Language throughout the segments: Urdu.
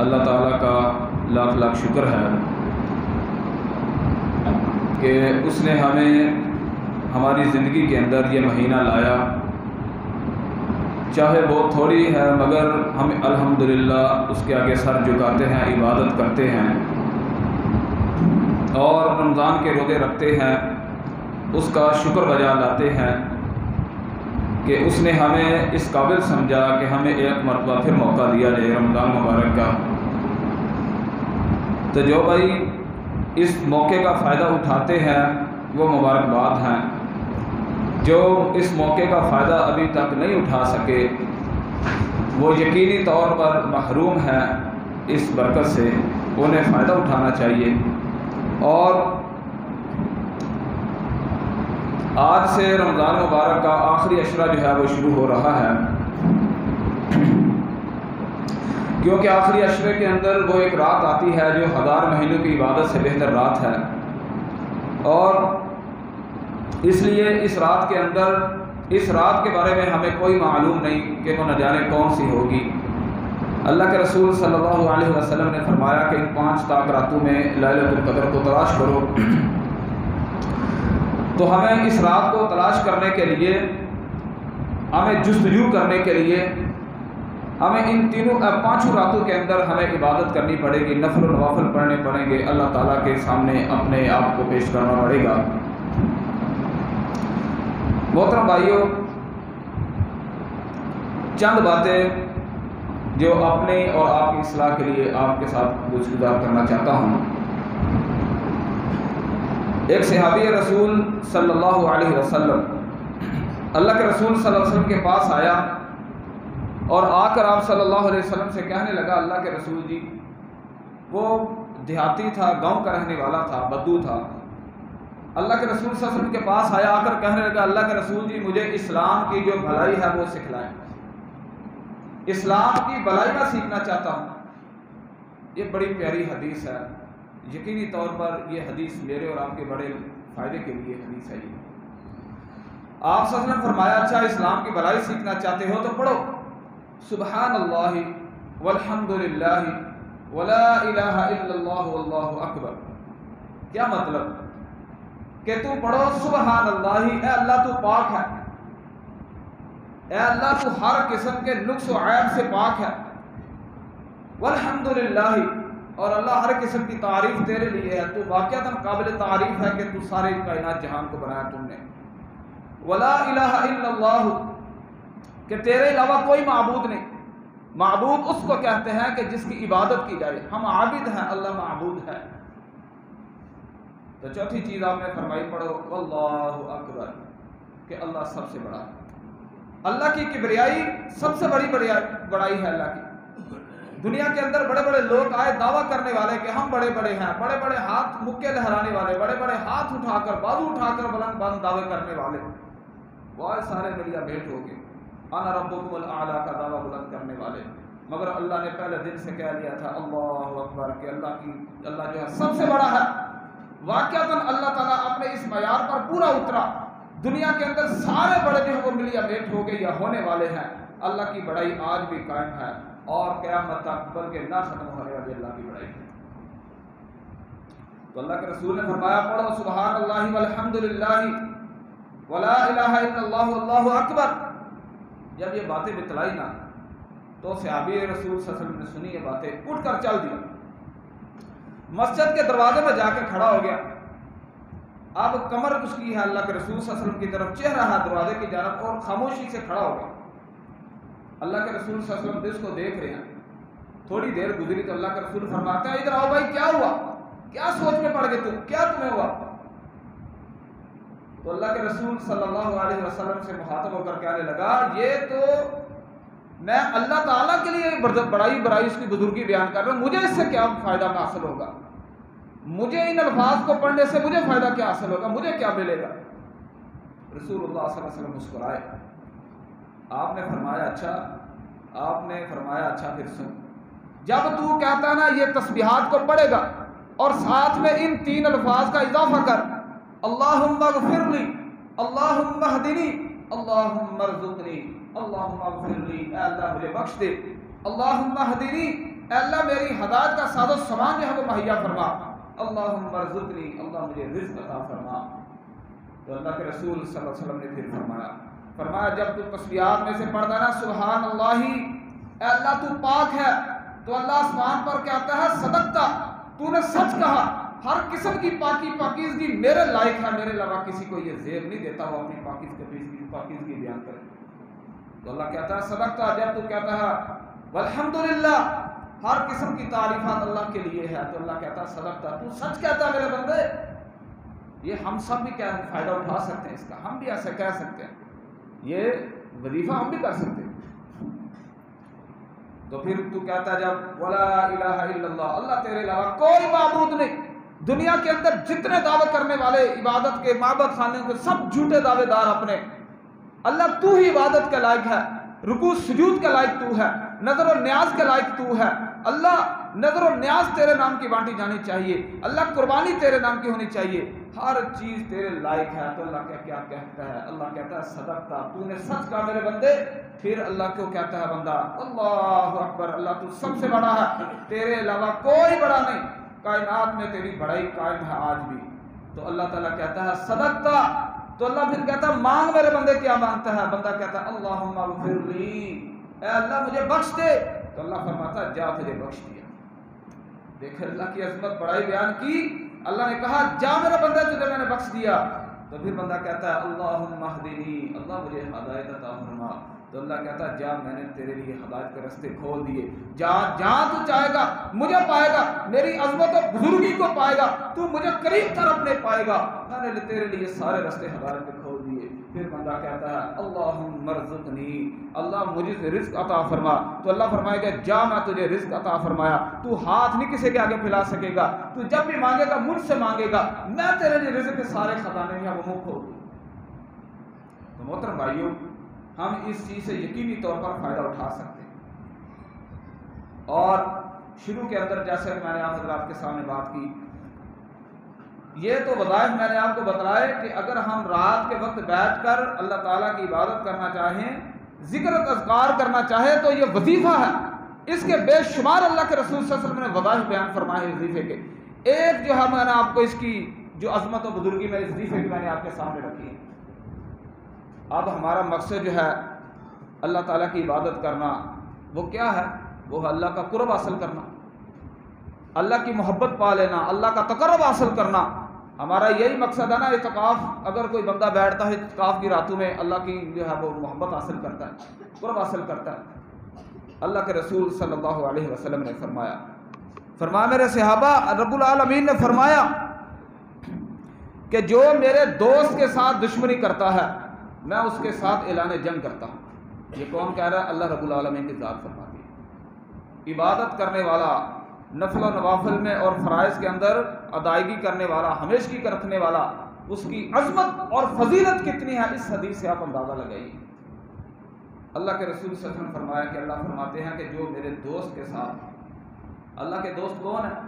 اللہ تعالیٰ کا لاکھ لاکھ شکر ہے کہ اس نے ہمیں ہماری زندگی کے اندر یہ مہینہ لایا، چاہے بہت تھوڑی ہے مگر ہم الحمدللہ اس کے آگے سر جھکاتے ہیں، عبادت کرتے ہیں اور رمضان کے روزے رکھتے ہیں، اس کا شکر بجا لاتے ہیں کہ اس نے ہمیں اس قابل سمجھا کہ ہمیں ایک مرتبہ پھر موقع دیا جائے رمضان مبارک کا۔ تو جو بھائی اس موقع کا فائدہ اٹھاتے ہیں وہ مبارکباد ہیں، جو اس موقع کا فائدہ ابھی تک نہیں اٹھا سکے وہ یقینی طور پر محروم ہیں اس برکت سے، انہیں فائدہ اٹھانا چاہیے۔ اور آج سے رمضان مبارک کا آخری عشرہ جو ہے وہ شروع ہو رہا ہے، کیونکہ آخری عشرے کے اندر وہ ایک رات آتی ہے جو 1000 مہینوں کی عبادت سے بہتر رات ہے، اور اس لیے اس رات کے اندر اس رات کے بارے میں ہمیں کوئی معلوم نہیں کہ وہ نہ جانے کون سی ہوگی۔ اللہ کے رسول صلی اللہ علیہ وسلم نے فرمایا کہ ان 5 تاک راتوں میں لیلۃ القدر کو تلاش کرو۔ تو ہمیں اس رات کو تلاش کرنے کے لیے، ہمیں جستجو کرنے کے لیے ہمیں ان 5 راتوں کے اندر ہمیں عبادت کرنی پڑے گی، نفل و نوافل پڑھنے پڑیں گے، اللہ تعالیٰ کے سامنے اپنے آپ کو پیش کرنا پڑے گا۔ محترم بھائیوں، چند باتیں جو اپنے اور آپ کی اصلاح کے لیے آپ کے ساتھ گزار کرنا چاہتا ہوں۔ ایک صحابی رسول صلی اللہ علیہ وسلم اللہ کے رسول صلی اللہ علیہ وسلم کے پاس آیا اور آ کر آپ صلی اللہ علیہ وسلم سے کہنے لگا، اللہ کے رسول جی، وہ دیہاتی تھا، گاؤں کا رہنے والا تھا، بدو تھا۔ اللہ کے رسول صلی اللہ علیہ وسلم کے پاس آیا، آ کر کہنے لگا، اللہ کے رسول جی مجھے اسلام کی جو بھلائی ہے وہ سکھلائیں، اسلام کی بھلائی میں سیکھنا چاہتا ہوں۔ یہ بڑی پیاری حدیث ہے، یقینی طور پر یہ حدیث میرے اور آپ کے بڑے فائدے کے لیے حدیث ہے۔ آپ صلی اللہ علیہ وسلم نے فرمایا، اچھا اسلام کی بھلائی سیکھنا چاہتے ہو تو پڑھو سبحان اللہ والحمد للہ ولا الہ الا اللہ واللہ اکبر۔ کیا مطلب کہ تو پڑھو سبحان اللہ، اے اللہ تو پاک ہے، اے اللہ تو ہر قسم کے نقص و عیب سے پاک ہے، والحمد للہ، اور اللہ ہر قسم کی تعریف تیرے لیے ہے، تو واقعتاً قابل تعریف ہے کہ تو سارے کائنات جہان کو بنایا تم نے، ولا الہ الا اللہ، کہ تیرے علاوہ کوئی معبود نہیں۔ معبود اس کو کہتے ہیں کہ جس کی عبادت کی جائے، ہم عابد ہیں، اللہ معبود ہے۔ تو چوتھی چیز آپ نے فرمائی، پڑھو واللہ اکبر، کہ اللہ سب سے بڑا ہے۔ اللہ کی کبریائی سب سے بڑی بڑائی ہے اللہ کی۔ دنیا کے اندر بڑے بڑے لوگ آئے دعویٰ کرنے والے کہ ہم بڑے بڑے ہیں، بڑے بڑے ہاتھ مکے لہرانے والے، بڑے بڑے ہاتھ اٹھا کر بازو اٹھا کر بلند بلند دعوے کرنے والے، وہ سارے ملیا بھیٹ ہو گئے، انا ربکم الاعلیٰ کا دعویٰ بلند کرنے والے، مگر اللہ نے پہلے دن سے کہہ دیا تھا اللہ اکبر، کہ اللہ جو ہے سب سے بڑا ہے۔ واقعتاً اللہ تعالیٰ اپنے اس معیار پر پورا اترا، دنیا کے اندر سارے بڑے جو ہیں وہ ملیا میٹ ہو گئے یا ہونے والے ہیں، اللہ کی بڑائی آج بھی قائم ہے اور قیامت تک بلکہ نہ ختم ہونے والی اللہ کی بڑائی ہے۔ تو اللہ کے رسول نے فرمایا، پڑھو سبحان اللہ والحمد للہ ولا الہ الا اللہ واللہ اکبر۔ جب یہ باتیں بتلائی نا تو صحابی رسول صلی اللہ علیہ وسلم نے سنی یہ باتیں، اٹھ کر چل دیا، مسجد کے دروازے میں جا کے کھڑا ہو گیا۔ اب کمر اس کی ہے اللہ کے رسول صلی اللہ علیہ وسلم کی طرف، چہرہ ہے دروازے کی جانب، اور خاموشی سے کھڑا ہو گیا۔ اللہ کے رسول صلی اللہ علیہ وسلم اس کو دیکھ رہے ہیں۔ تھوڑی دیر گزری تو اللہ کے رسول فرماتے ہیں، ادھر آؤ بھائی، کیا ہوا، کیا سوچ میں پڑ گئے تم، کیا تمہیں ہوا؟ تو اللہ کے رسول صلی اللہ علیہ وسلم سے مخاطب ہو کر کہنے لگا، یہ تو میں اللہ تعالیٰ کے لیے بڑائی اس کی بزرگی بیان کر رہا ہوں، مجھے اس سے کیا فائدہ حاصل ہوگا، مجھے ان الفاظ کو پڑھنے سے مجھے فائدہ کیا حاصل ہوگا، مجھے کیا ملے گا؟ رسول اللہ صلی اللہ علیہ وسلم مسکرائے، آپ نے فرمایا اچھا پھر سن، جب تو کہتا نا یہ تسبیحات کو پڑھے گا اور ساتھ میں ان 3 الفاظ کا اضافہ کر، اللہم اغفر لی، اللہم اہدنی، اللہم ارزقنی، اللہم اغفر لی، اے اللہ مجھے بخش دے، اللہم اہدنی، اے اللہ میری ہدایت کا ساز و سامان جو ہے وہ مہیا فرما، اللہم ارزقنی، اللہ مجھے رزق عطا فرما۔ تو اللہ کے رسول صلی اللہ علیہ وسلم نے پھر فرمایا جب تو تسبیحات میں سے پڑھتا نا سبحان اللہ اے اللہ تو پاک ہے، تو اللہ آسمان پر کہتا ہے صدقتا، تو نے سچ کہا، ہر قسم کی پاکیزگی میرے لائق ہے، میرے علاوہ کسی کو یہ زیب نہیں دیتا وہ اپنی پاکیزگی بیان کرے۔ تو اللہ کہتا ہے صدقتا، جب تو کہتا ہے والحمدللہ، ہر قسم کی تعریفات اللہ کے لیے ہے، تو اللہ کہتا ہے صدقتا، تو سچ کہتا ہے میرے بندے۔ یہ ہم سب بھی کیا فائدہ اٹھا سکتے ہیں اس کا، ہم بھی ایسا کہہ سکتے ہیں، یہ وظیفہ ہم بھی کر سکتے ہیں۔ تو پھر تو کہتا ہے جب ولا الہ الا اللہ، اللہ تیرے علاوہ کوئی معبود نہیں۔ دنیا کے اندر جتنے دعوے کرنے والے عبادت کے معبد خانے کے سب جھوٹے دعوے دار اپنے، اللہ تو ہی عبادت کے لائق ہے، رکوع سجود کے لائق تو ہے، نظر و نیاز کے لائق تو ہے، اللہ نظر و نیاز تیرے نام کی بانٹی جانی چاہیے، اللہ قربانی تیرے نام کی ہونی چاہیے، ہر چیز تیرے لائق ہے۔ تو اللہ کیا کہتا ہے؟ اللہ کہتا ہے صدقتا، تو نے سچ کہا میرے بندے۔ پھر اللہ کو کہتا ہے بندہ اللہ اکبر، اللہ تو سب سے بڑا ہے، تیرے علاوہ کوئی بڑا نہیں، کائنات میں تیری بڑائی قائم ہے آج بھی۔ تو اللہ تعالیٰ کہتا ہے صدقتا، تو اللہ پھر کہتا ہے مانگ میرے بندے، کیا مانگتا ہے؟ بندہ کہتا ہے اللہم اغفر لی، اے اللہ مجھے بخش دے۔ تو اللہ فرماتا ہے جا تجھے بخش دیا۔ دیکھ اللہ کی عظمت بڑائی بیان کی، اللہ نے کہا جا میرا بندہ تجھے میں نے بخش دیا۔ تو پھر بندہ کہتا ہے اللہم اہدنی، اللہ مجھے ہدایت عطا فرما۔ تو اللہ کہتا ہے جا میں نے تیرے لیے ہدایت کے رستے کھول دیے، جا جہاں تو چاہے گا مجھے پائے گا، میری عظمت و بزرگی کو پائے گا، تو مجھے قریب طرف نہیں پائے گا، میں نے تیرے لیے سارے رستے ہدایت کے کھول دیے۔ پھر بندہ کہتا ہے اللہم ارزقنی، اللہ مجھے رزق عطا فرما۔ تو اللہ فرمائے گا جا میں تجھے رزق عطا فرمایا، تو ہاتھ نہیں کسی کے آگے پھیلا سکے گا، تو جب بھی مانگے گا مجھ سے مانگے گا، میں تیرے لیے رزق کے سارے خزانے ہیں وہ منہ کھول دوں۔ تو محترم بھائیوں، ہم اس چیز سے یقینی طور پر فائدہ اٹھا سکتے ہیں۔ اور شروع کے اندر جیسے میں نے آپ حضرات کے سامنے بات کی، یہ تو وظائف میں نے آپ کو بتلائے کہ اگر ہم رات کے وقت بیٹھ کر اللہ تعالیٰ کی عبادت کرنا چاہیں، ذکر و اذکار کرنا چاہیں، تو یہ وظیفہ ہے۔ اس کے بے شمار اللہ کے رسول صلی اللہ علیہ وسلم نے وظائف بیان فرمائے وظیفے کے۔ ایک جو ہے میں نے آپ کو اس کی جو عظمت و بزرگی میں اس وظیفے کی میں نے آپ کے سامنے رکھی ہے۔ اب ہمارا مقصد جو ہے اللہ تعالیٰ کی عبادت کرنا، وہ کیا ہے؟ وہ ہے اللہ کا قرب حاصل کرنا، اللہ کی محبت پا لینا، اللہ کا تقرب حاصل کرنا۔ ہمارا یہی مقصد ہے نا۔ اعتکاف اگر کوئی بندہ بیٹھتا ہے اعتکاف کی راتوں میں، اللہ کی جو ہے وہ محبت حاصل کرتا ہے، قرب حاصل کرتا ہے۔ اللہ کے رسول صلی اللہ علیہ وسلم نے فرمایا میرے صحابہ، رب العالمین نے فرمایا کہ جو میرے دوست کے ساتھ دشمنی کرتا ہے میں اس کے ساتھ اعلان جنگ کرتا ہوں۔ یہ کون کہہ رہا ہے؟ اللہ رب العالمین کی ذات فرماتی ہے۔ عبادت کرنے والا، نفل و نوافل میں اور فرائض کے اندر ادائیگی کرنے والا، ہمیشگی کا رکھنے والا، اس کی عظمت اور فضیلت کتنی ہے اس حدیث سے آپ اندازہ لگائیے۔ اللہ کے رسول صلی اللہ علیہ وسلم نے فرمایا کہ اللہ فرماتے ہیں کہ جو میرے دوست کے ساتھ، اللہ کے دوست کون ہیں؟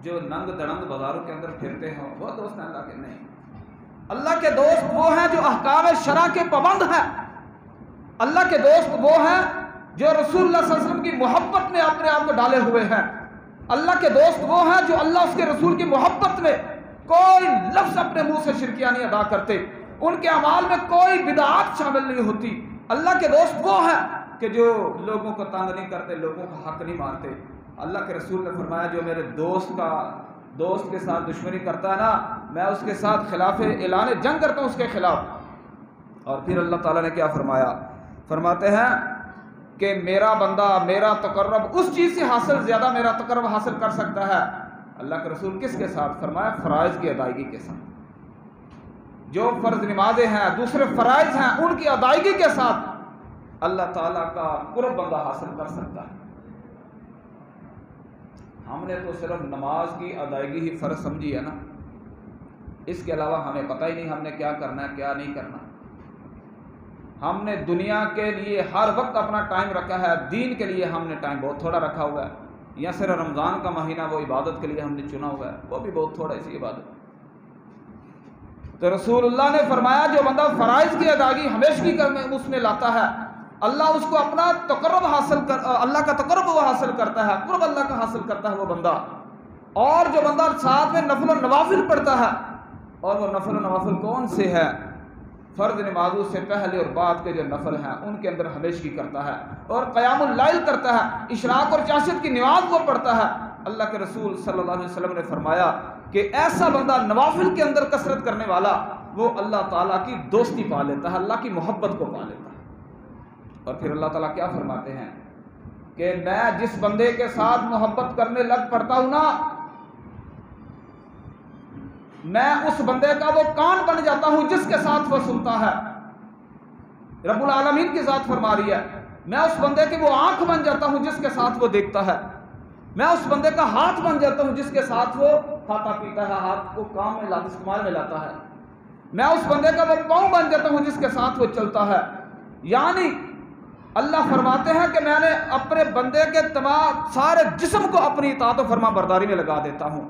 جو ننگ دڑنگ بازاروں کے اندر پھرتے ہیں وہ دوست ہیں اللہ کے؟ نہیں، اللہ کے دوست وہ ہیں جو احکام شرع کے پابند ہیں۔ اللہ کے دوست وہ ہیں جو رسول اللہ صلی اللہ علیہ وسلم کی محبت میں اپنے آپ کو ڈالے ہوئے ہیں۔ اللہ کے دوست وہ ہیں جو اللہ اس کے رسول کی محبت میں کوئی لفظ اپنے منہ سے شرکیہ نہیں ادا کرتے، ان کے اعمال میں کوئی بدعات شامل نہیں ہوتی۔ اللہ کے دوست وہ ہیں کہ جو لوگوں کو تنگ نہیں کرتے، لوگوں کا حق نہیں مانتے۔ اللہ کے رسول نے فرمایا جو میرے دوست کے ساتھ دشمنی کرتا ہے نا، میں اس کے ساتھ خلاف اعلان جنگ کرتا ہوں اس کے خلاف۔ اور پھر اللہ تعالیٰ نے کیا فرمایا؟ فرماتے ہیں کہ میرا بندہ میرا تقرب اس چیز سے حاصل زیادہ میرا تقرب حاصل کر سکتا ہے۔ اللہ کے رسول کس کے ساتھ؟ فرمایا فرائض کی ادائیگی کے ساتھ۔ جو فرض نمازیں ہیں، دوسرے فرائض ہیں، ان کی ادائیگی کے ساتھ اللہ تعالیٰ کا قرب بندہ حاصل کر سکتا ہے۔ ہم نے تو صرف نماز کی ادائیگی ہی فرض سمجھی ہے نا، اس کے علاوہ ہمیں پتہ ہی نہیں ہم نے کیا کرنا ہے کیا نہیں کرنا۔ ہم نے دنیا کے لیے ہر وقت اپنا ٹائم رکھا ہے، دین کے لیے ہم نے ٹائم بہت تھوڑا رکھا ہوا ہے، یا صرف رمضان کا مہینہ وہ عبادت کے لیے ہم نے چنا ہوا ہے، وہ بھی بہت تھوڑا سی عبادت۔ تو رسول اللہ نے فرمایا جو بندہ فرائض کی ادائیگی ہمیشگی اس میں لاتا ہے، اللہ اس کو اپنا تقرب اللہ کا تقرب وہ حاصل کرتا ہے، قرب اللہ کا حاصل کرتا ہے وہ بندہ۔ اور جو بندہ ساتھ میں نفل و نوافل پڑھتا ہے، اور وہ نفل و نوافل کون سے ہے؟ فرض نمازوں سے پہلے اور بعد کے جو نفل ہیں ان کے اندر ہمیشگی کرتا ہے، اور قیام اللیل کرتا ہے، اشراق اور چاشت کی نماز وہ پڑھتا ہے۔ اللہ کے رسول صلی اللہ علیہ وسلم نے فرمایا کہ ایسا بندہ نوافل کے اندر کثرت کرنے والا وہ اللہ تعالیٰ کی دوستی پا لیتا ہے، اللہ کی محبت کو پا لیتا ہے۔ اور پھر اللہ تعالیٰ کیا فرماتے ہیں کہ میں جس بندے کے ساتھ محبت کرنے لگ پڑتا ہوں نا، میں اس بندے کا وہ کان بن جاتا ہوں جس کے ساتھ وہ سنتا ہے۔ رب العالمین کی ذات فرما رہی ہے، میں اس بندے کی وہ آنکھ بن جاتا ہوں جس کے ساتھ وہ دیکھتا ہے، میں اس بندے کا ہاتھ بن جاتا ہوں جس کے ساتھ وہ کھاتا پیتا ہے، ہاتھ کو کام میں استعمال میں لاتا ہے، میں اس بندے کا وہ پاؤں بن جاتا ہوں جس کے ساتھ وہ چلتا ہے۔ یعنی اللہ فرماتے ہیں کہ میں نے اپنے بندے کے تمام سارے جسم کو اپنی اطاعت و فرما برداری میں لگا دیتا ہوں۔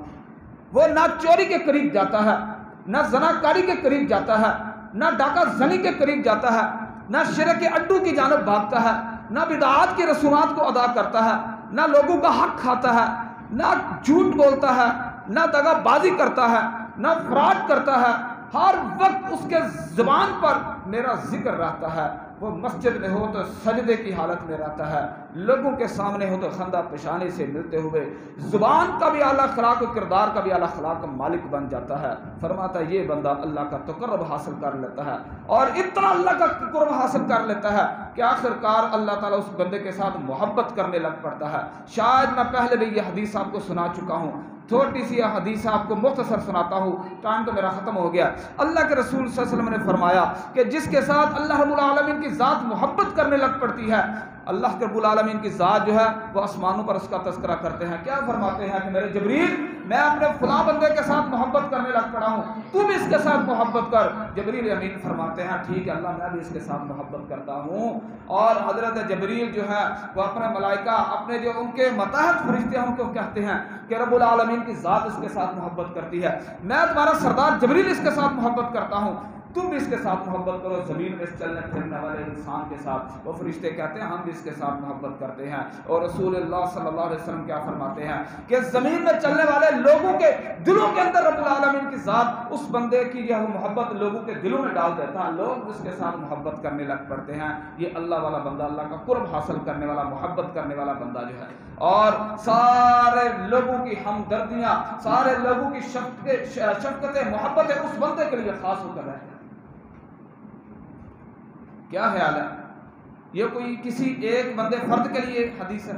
وہ نہ چوری کے قریب جاتا ہے، نہ زناکاری کے قریب جاتا ہے، نہ ڈاکہ زنی کے قریب جاتا ہے، نہ شرک کے اڈو کی جانب بھاگتا ہے، نہ بدعات کی رسومات کو ادا کرتا ہے، نہ لوگوں کا حق کھاتا ہے، نہ جھوٹ بولتا ہے، نہ دغا بازی کرتا ہے، نہ فراڈ کرتا ہے۔ ہر وقت اس کے زبان پر میرا ذکر رہتا ہے، وہ مسجد میں ہو تو سجدے کی حالت میں رہتا ہے، لوگوں کے سامنے ہو تو خندہ پیشانی سے ملتے ہوئے زبان کا بھی اعلیٰ اخلاق و کردار کا بھی اعلیٰ اخلاق کا مالک بن جاتا ہے۔ فرماتا ہے یہ بندہ اللہ کا تقرب حاصل کر لیتا ہے، اور اتنا اللہ کا قرب حاصل کر لیتا ہے کہ آخرکار اللہ تعالیٰ اس بندے کے ساتھ محبت کرنے لگ پڑتا ہے۔ شاید میں پہلے بھی یہ حدیث آپ کو سنا چکا ہوں، چھوٹی سی حدیث آپ کو مختصر سناتا ہوں، ٹائم تو میرا ختم ہو گیا۔ اللہ کے رسول صلی اللہ علیہ وسلم نے فرمایا کہ جس کے ساتھ اللہ رب العالمین کی ذات محبت کرنے لگ پڑتی ہے، اللہ کے رب العالمین کی ذات جو ہے وہ آسمانوں پر اس کا تذکرہ کرتے ہیں۔ کیا فرماتے ہیں کہ میرے جبریل، میں اپنے فلاں بندے کے ساتھ محبت کرنے لگ پڑا ہوں، تو بھی اس کے ساتھ محبت کر۔ جبریل امین فرماتے ہیں ٹھیک ہے اللہ، میں بھی اس کے ساتھ محبت کرتا ہوں۔ اور حضرت جبریل جو ہے وہ اپنے ملائکہ، اپنے جو ان کے متحد فرشتے ہیں ان کو کہتے ہیں کہ رب العالمین کی ذات اس کے ساتھ محبت کرتی ہے، میں تمہارا سردار جبریل اس کے ساتھ محبت کرتا ہوں، تم بھی اس کے ساتھ محبت کرو۔ زمین میں چلنے پھرنے والے انسان کے ساتھ وہ فرشتے کہتے ہیں ہم بھی اس کے ساتھ محبت کرتے ہیں۔ اور رسول اللہ صلی اللہ علیہ وسلم کیا فرماتے ہیں کہ زمین میں چلنے والے لوگوں کے دلوں کے اندر رب العالمین کی ذات اس بندے کی جو محبت لوگوں کے دلوں میں ڈال دیتا ہے، لوگ اس کے ساتھ محبت کرنے لگ پڑتے ہیں۔ یہ اللہ والا بندہ، اللہ کا قرب حاصل کرنے والا، محبت کرنے والا بندہ جو ہے، اور سارے لوگوں کی ہمدردیاں، سارے لوگوں کی شفقتیں، محبتیں اس بندے کے لیے خاص ہو کر رہے۔ کیا خیال ہے؟ یہ کوئی کسی ایک بندے فرد کے لیے حدیث ہے،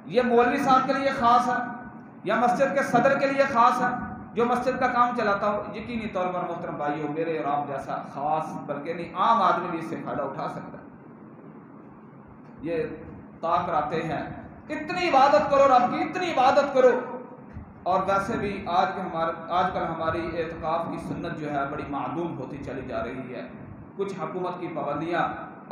یہ مولوی صاحب کے لیے خاص ہے، یا مسجد کے صدر کے لیے خاص ہے جو مسجد کا کام چلاتا ہو؟ یقینی طور پر محترم بھائیو، میرے اور آپ جیسا خاص بلکہ نہیں، عام آدمی بھی اس سے فائدہ اٹھا سکتا ہے۔ یہ طاق کراتے ہیں اتنی عبادت کرو رب کی، اتنی عبادت کرو، اور ویسے بھی آج کل ہماری اعتکاف کی سنت جو ہے بڑی معدوم ہوتی چلی جا رہی ہے۔ کچھ حکومت کی پابندیاں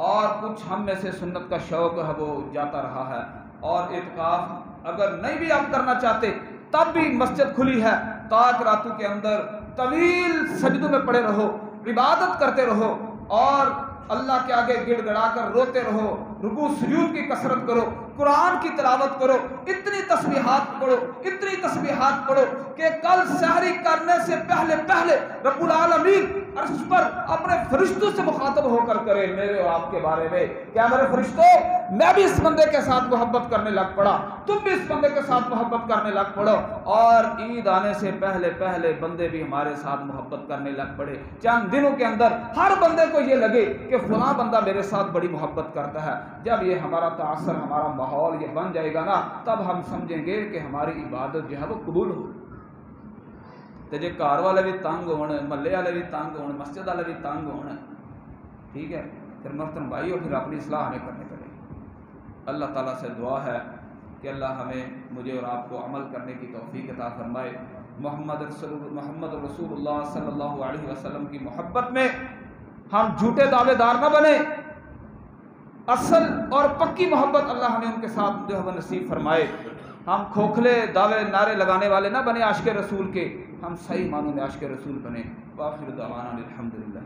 اور کچھ ہم میں سے سنت کا شوق ہے وہ جاتا رہا ہے، اور اعتکاف اگر نہیں بھی آپ کرنا چاہتے تب بھی مسجد کھلی ہے، طاق راتوں کے اندر طویل سجدوں میں پڑے رہو، عبادت کرتے رہو، اور اللہ کے آگے گڑ گڑا کر روتے رہو، رکوع سجود کی کثرت کرو، قرآن کی تلاوت کرو، اتنی تسبیحات پڑھو، اتنی تسبیحات پڑھو کہ کل سحری کرنے سے پہلے رب العالمین عرش پر اپنے فرشتوں سے مخاطب ہو کر کرے میرے اور آپ کے بارے میں، کیا میرے فرشتوں، میں بھی اس بندے کے ساتھ محبت کرنے لگ پڑا، تم بھی اس بندے کے ساتھ محبت کرنے لگ پڑو۔ اور عید آنے سے پہلے بندے بھی ہمارے ساتھ محبت کرنے لگ پڑے۔ چند دنوں کے اندر ہر بندے کو یہ لگے کہ فلاں بندہ میرے ساتھ بڑی محبت کرتا ہے۔ جب یہ ہمارا تاثر، ہمارا ماحول یہ بن جائے گا نا، تب ہم سمجھیں گے کہ ہماری عبادت جو ہے وہ قبول ہو۔ تو جے گھر والے بھی تنگ ہون، محلے والے بھی تنگ ہون، مسجد والے بھی تنگ ہون، ٹھیک ہے، پھر محترم بھائیو پھر اپنی اصلاح ہمیں کرنی پڑے گی۔ اللہ تعالیٰ سے دعا ہے کہ اللہ ہمیں، مجھے اور آپ کو عمل کرنے کی توفیق عطا فرمائے۔ محمد رسول اللہ صلی اللہ علیہ وسلم کی محبت میں ہم جھوٹے دعوے دار نہ بنے، اصل اور پکی محبت اللہ ہمیں ان کے ساتھ جو ہے وہ نصیب فرمائے۔ ہم کھوکھلے دعوے نعرے لگانے والے نہ بنے عاشق رسول کے، ہم صحیح معنوں میں عاشق رسول بنے۔ وآخر دعوانا الحمدللہ۔